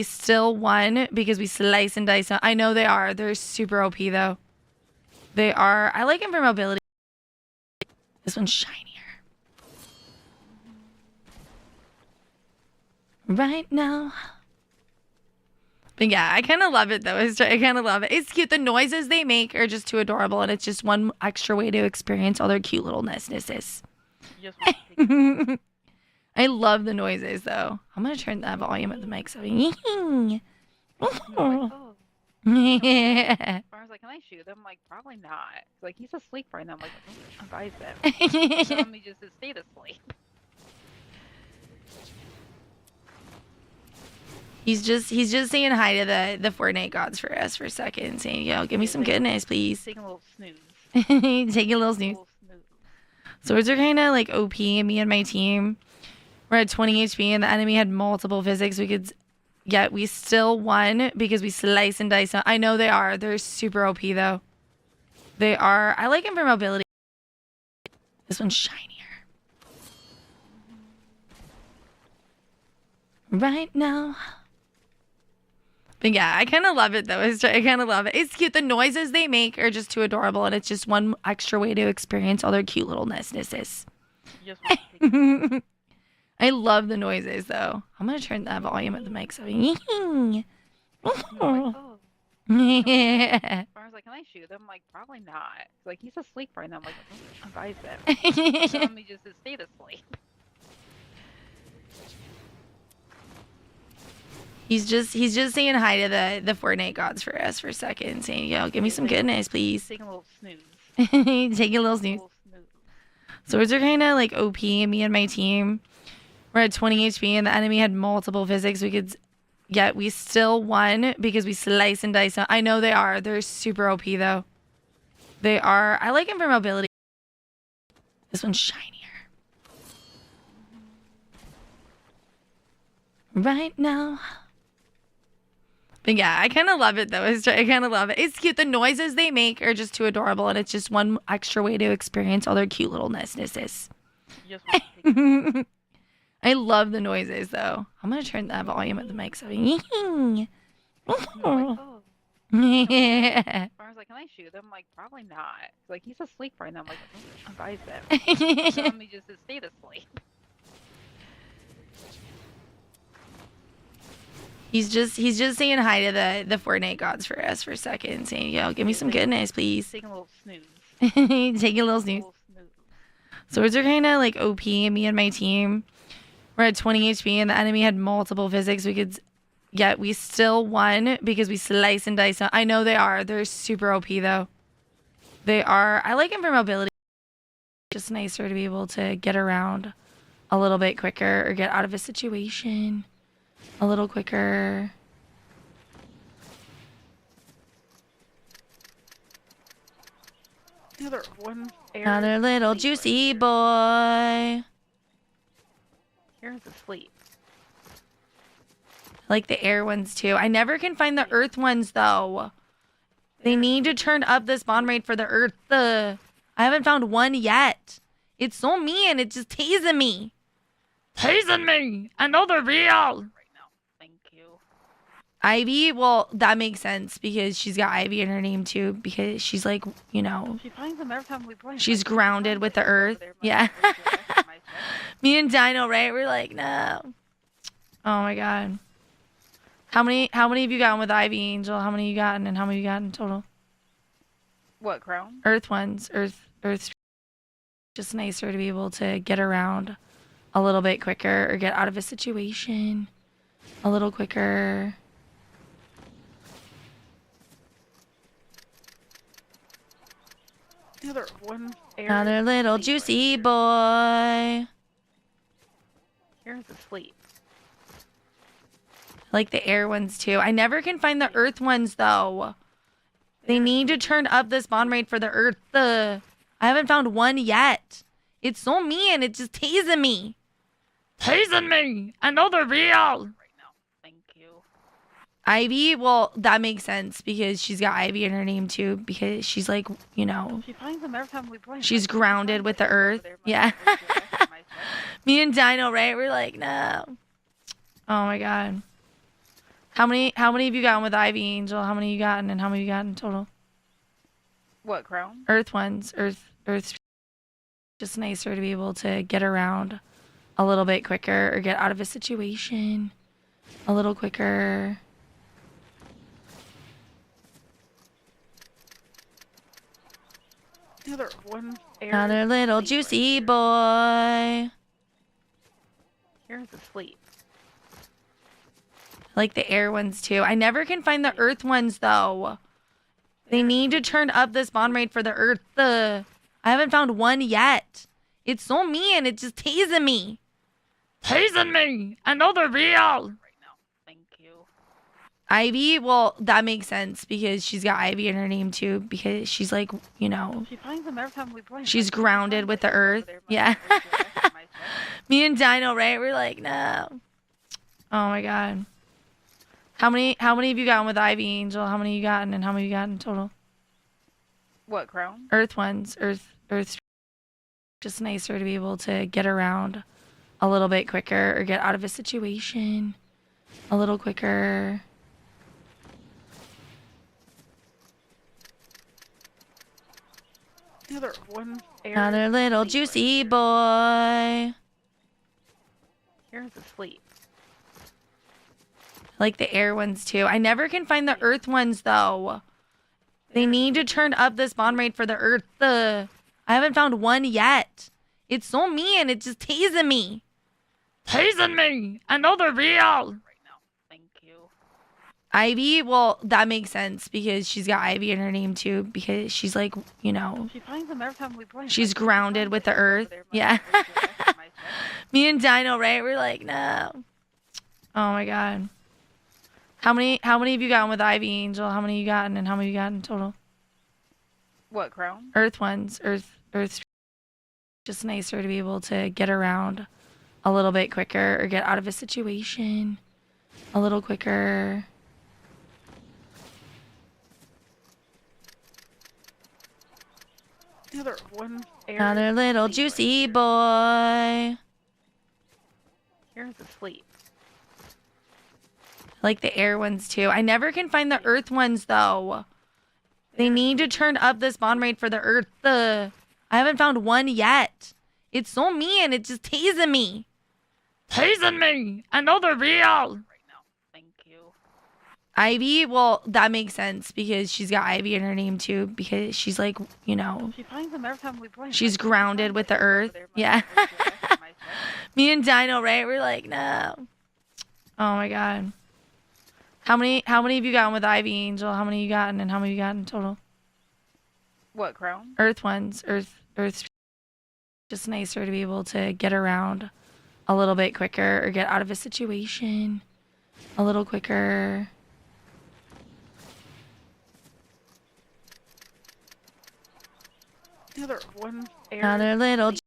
We still won because we slice and dice them. I know they are. They're super OP though. They are. I like them for mobility. This one's shinier. Right now. But yeah, I kind of love it though. I kind of love it. It's cute. The noises they make are just too adorable, and it's just one extra way to experience all their cute little nesses. I love the noises though. I'm gonna turn the volume of the mic so. I was like, can I shoot him? Like, probably not. Like, he's asleep right now. I'm like, advise him. Tell me just to stay asleep. He's just saying hi to the Fortnite gods for us for a second, saying, "Yo, give me some goodness, please." Taking a little snooze. Taking a little snooze. Swords are kind of like OP. Me and my team were at 20 HP, and the enemy had multiple physics. We still won because we slice and dice them. I know they are. They're super OP though. They are. I like them for mobility. This one's shinier. Right now. But yeah, I kind of love it though. I kind of love it. It's cute. The noises they make are just too adorable, and it's just one extra way to experience all their cute little nesses. I love the noises though. I'm gonna turn the volume of the mic so. I was like, can I shoot him? Like, probably not. Like, he's asleep right now. I'm like, advise him. Tell me just to stay asleep. He's just saying hi to the Fortnite gods for us for a second, saying, "Yo, give me some goodness, please." Taking a little snooze. Taking a little snooze. Swords are kind of like OP. Me and my team were at 20 HP, and the enemy had multiple physics. We still won because we slice and dice them. I know they are. They're super OP though. They are. I like them for mobility. This one's shinier. Right now. But yeah, I kind of love it though. I kind of love it. It's cute. The noises they make are just too adorable, and it's just one extra way to experience all their cute little nesses. I love the noises though. I'm gonna turn the volume of the mic so. I was like, can I shoot him? Like, probably not. Like, he's asleep right now. I'm like, advise him. Tell me just to stay asleep. He's just saying hi to the Fortnite gods for us for a second, saying, "Yo, give me some goodness, please." Taking a little snooze. Taking a little snooze. Swords are kind of like OP. Me and my team were at 20 HP, and the enemy had multiple physics. We still won because we slice and dice them. I know they are. They're super OP though. They are. I like them for mobility. Just nicer to be able to get around a little bit quicker or get out of a situation a little quicker. Another little juicy boy. Here's asleep. I like the air ones too. I never can find the earth ones though. They need to turn up the spawn rate for the earth. I haven't found one yet. It's so mean. It's just teasing me. Teasing me. I know they're real. Ivy, well, that makes sense because she's got Ivy in her name too, because she's like, you know, she finds them every time we play. She's grounded with the earth. Yeah. Me and Dino, right? We're like, no. Oh my god. How many have you gotten with Ivy, Angel? How many you gotten, and how many you got in total? What, crown? Earth ones. Earth. Just nicer to be able to get around a little bit quicker or get out of a situation a little quicker. Another little juicy boy. Here's asleep. I like the air ones too. I never can find the earth ones though. They need to turn up the spawn rate for the earth. I haven't found one yet. It's so mean. It's just teasing me. Teasing me. I know they're real. Ivy, well, that makes sense because she's got Ivy in her name too, because she's like, you know, she finds them every time we play. She's grounded with the earth. Yeah. Me and Dino, right? We're like, no. Oh my god. How many have you gotten with Ivy, Angel? How many you gotten and how many you gotten total? What, Chrome? Earth ones. Earth's just nicer to be able to get around a little bit quicker or get out of a situation a little quicker. Another one. Another little juicy boy. Air's asleep. I like the air ones too. I never can find the earth ones though. They need to turn up the spawn rate for the earth. I haven't found one yet. It's so mean. It's just teasing me. Teasing me. I know they're real. Right now. Thank you. Ivy, well, that makes sense because she's got Ivy in her name too because she's like, you know, She finds them every time we play. she's grounded with the earth. Yeah. Me and Dino, right? We're like, no. Oh my god. How many have you gotten with Ivy, Angel? How many you gotten and how many you gotten total? What, Chrome? Earth ones. Earth's just nicer to be able to get around a little bit quicker or get out of a situation a little quicker. Another one. Another little juicy boy. Air's asleep. I like the air ones too. I never can find the earth ones though. They need to turn up the spawn rate for the earth. I haven't found one yet. It's so mean. It's just teasing me. Teasing me. I know they're real. Right now. Thank you. Ivy, well, that makes sense because she's got Ivy in her name too because she's like, you know, She finds them every time we play. she's grounded with the earth. Yeah. Me and Dino, right? We're like, no. Oh my god. How many have you gotten with Ivy, Angel? How many you gotten and how many you gotten total? What, Chrome? Earth ones. Earth's just nicer to be able to get around a little bit quicker or get out of a situation a little quicker. Another one. Another little juicy boy. Air's asleep. I like the air ones too. I never can find the earth ones though. They need to turn up the spawn rate for the earth. I haven't found one yet. It's so mean. It's just teasing me. Teasing me. I know they're real. Right now. Thank you. Ivy, well, that makes sense because she's got Ivy in her name too because she's like, you know, She finds them every time we play. she's grounded with the earth. Yeah. Me and Dino, right? We're like, no. Oh my god. How many have you gotten with Ivy, Angel? How many you gotten and how many you gotten total? What, Chrome? Earth ones. Earth's just nicer to be able to get around a little bit quicker or get out of a situation a little quicker. Another one. Another little